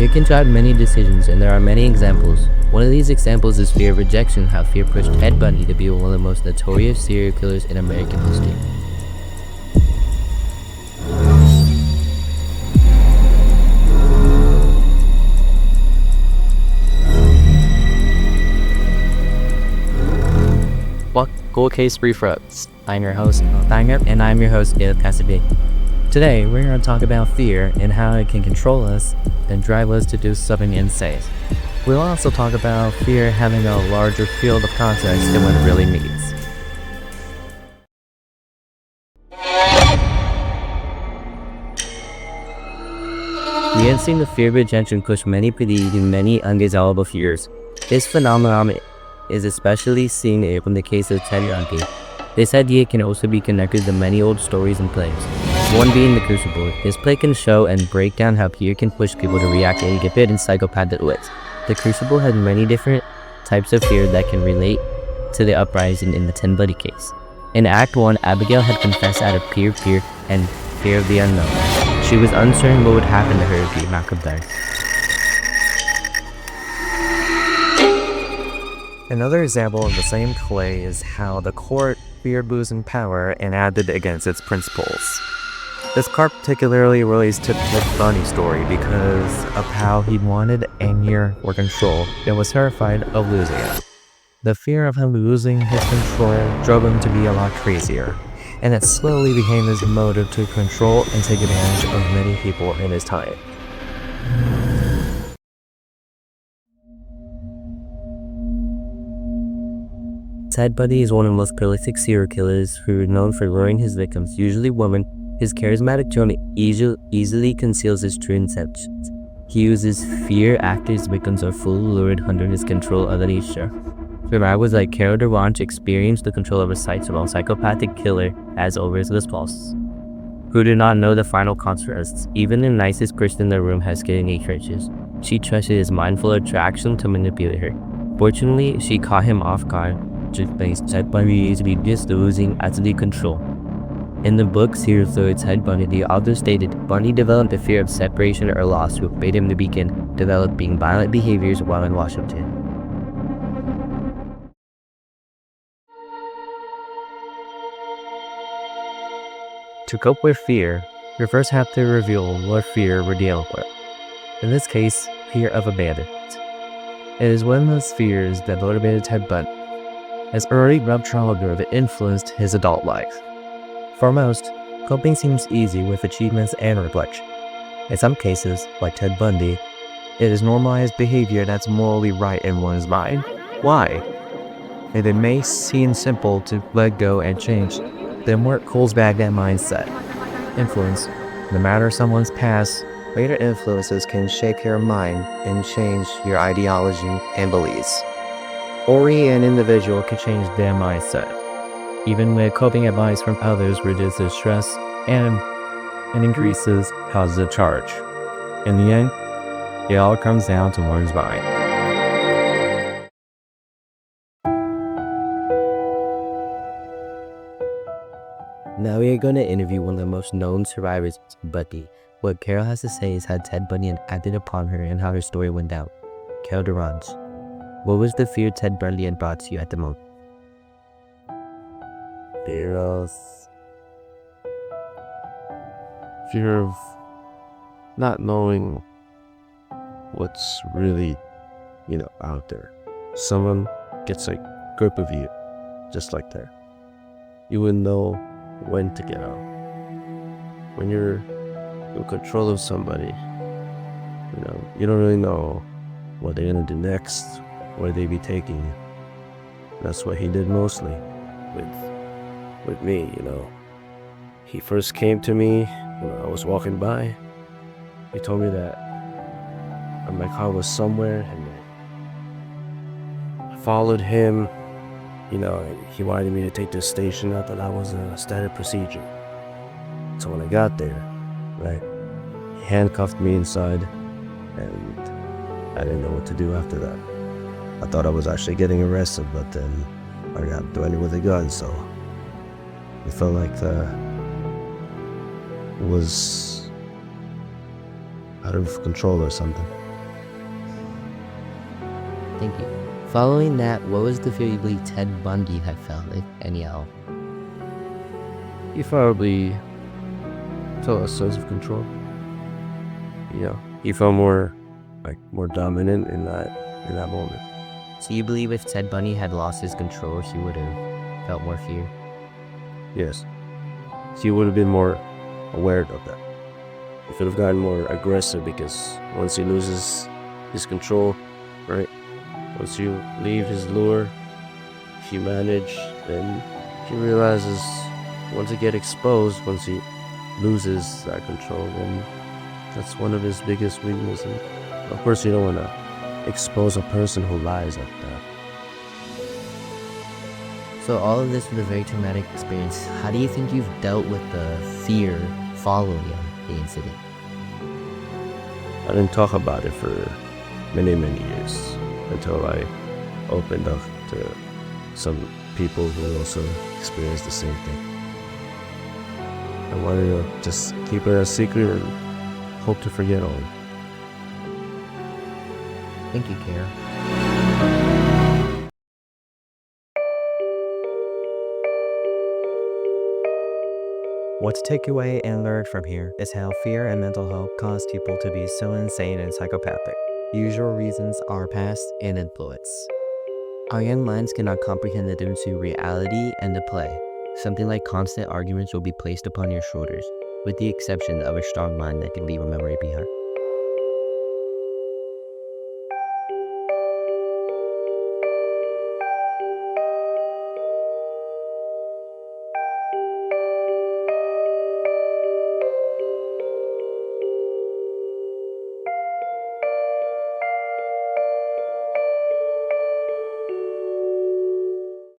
Fear can drive many decisions, and there are many examples. One of these examples is fear of rejection, how fear pushed Ted Bundy to be one of the most notorious serial killers in American history. Cold Case Refroze. I'm your host, Tanger, and I'm your host, Gail Cassidy. Today, we're going to talk about fear and how it can control us and drive us to do something insane. We'll also talk about fear having a larger field of context than what it really means. We have seen the fear of rejection push many people to many undesirable fears. This phenomenon is especially seen in the case of Ted Bundy. This idea can also be connected to many old stories and plays. One being the Crucible. This play can show and break down how fear can push people to react in inhibit and psychopathic ways. The Crucible has many different types of fear that can relate to the uprising in the Ted Bundy case. In Act 1, Abigail had confessed out of fear and fear of the unknown. She was uncertain what would happen to her if Malcolm died. Another example of the same play is how the court feared losing power and acted against its principles. This part particularly relates to the Bundy story because of how he wanted anger or control and was terrified of losing it. The fear of him losing his control drove him to be a lot crazier, and it slowly became his motive to control and take advantage of many people in his time. Ted Bundy is one of the most prolific serial killers who is known for luring his victims, usually women. His charismatic tone easily conceals his true intentions. He uses fear after his victims are fully lured under his control of Alicia. Survivors like Carol DeRange experience the control over sights while psychopathic killer has over the pulse, who do not know the final consequences. Even the nicest person in the room has getting a crutches. She trusts his mindful attraction to manipulate her. Fortunately, she caught him off guard, just based Ted Bundy easily just losing absolute control. In the book series of Ted Bundy, the author stated Bundy developed a fear of separation or loss, which made him to begin developing violent behaviors while in Washington. To cope with fear, you first have to reveal what fear we're dealing with. In this case, fear of abandonment. It is one of those fears that motivated Ted Bundy. His early rough childhood influenced his adult life. For most, coping seems easy with achievements and reflection. In some cases, like Ted Bundy, it is normalized behavior that's morally right in one's mind. Why? And it may seem simple to let go and change, then work pulls back that mindset. Influence. No matter someone's past, later influences can shape your mind and change your ideology and beliefs. Or an individual can change their mindset. Even with coping advice from others reduces stress and increases positive charge. In the end, it all comes down to one's mind. Now we are going to interview one of the most known survivors, Bundy. What Carol has to say is how Ted Bundy acted upon her and how her story went down. Carol DeRange. What was the fear Ted Bundy had brought to you at the moment? Fear of not knowing what's really, out there. Someone gets a grip of you, just like that. You wouldn't know when to get out. When you're in control of somebody, you don't really know what they're gonna do next, where they be taking you. That's what he did mostly with me, He first came to me when I was walking by. He told me that my car was somewhere, and I followed him. He wanted me to take this station. I thought that was a standard procedure. So when I got there, he handcuffed me inside, and I didn't know what to do after that. I thought I was actually getting arrested, but then I got threatened with a gun, so it felt like was out of control or something. Thank you. Following that, what was the fear you believe Ted Bundy had felt, if any at all? He probably felt a sense of control. He felt more dominant in that moment. So you believe if Ted Bundy had lost his control, he would have felt more fear? Yes. He would have been more aware of that. He could have gotten more aggressive because once he loses his control, right? Once you leave his lure, if you manage, then he realizes once he get exposed, once he loses that control, then that's one of his biggest weaknesses. Of course, you don't want to expose a person who lies like that. So all of this was a very traumatic experience. How do you think you've dealt with the fear following the incident? I didn't talk about it for many, many years until I opened up to some people who also experienced the same thing. I wanted to just keep it a secret and hope to forget all of it. Thank you, Kara. What to take away and learn from here is how fear and mental health cause people to be so insane and psychopathic. Usual reasons are past and influence. Our young minds cannot comprehend the difference between reality and the play. Something like constant arguments will be placed upon your shoulders, with the exception of a strong mind that can leave a memory behind.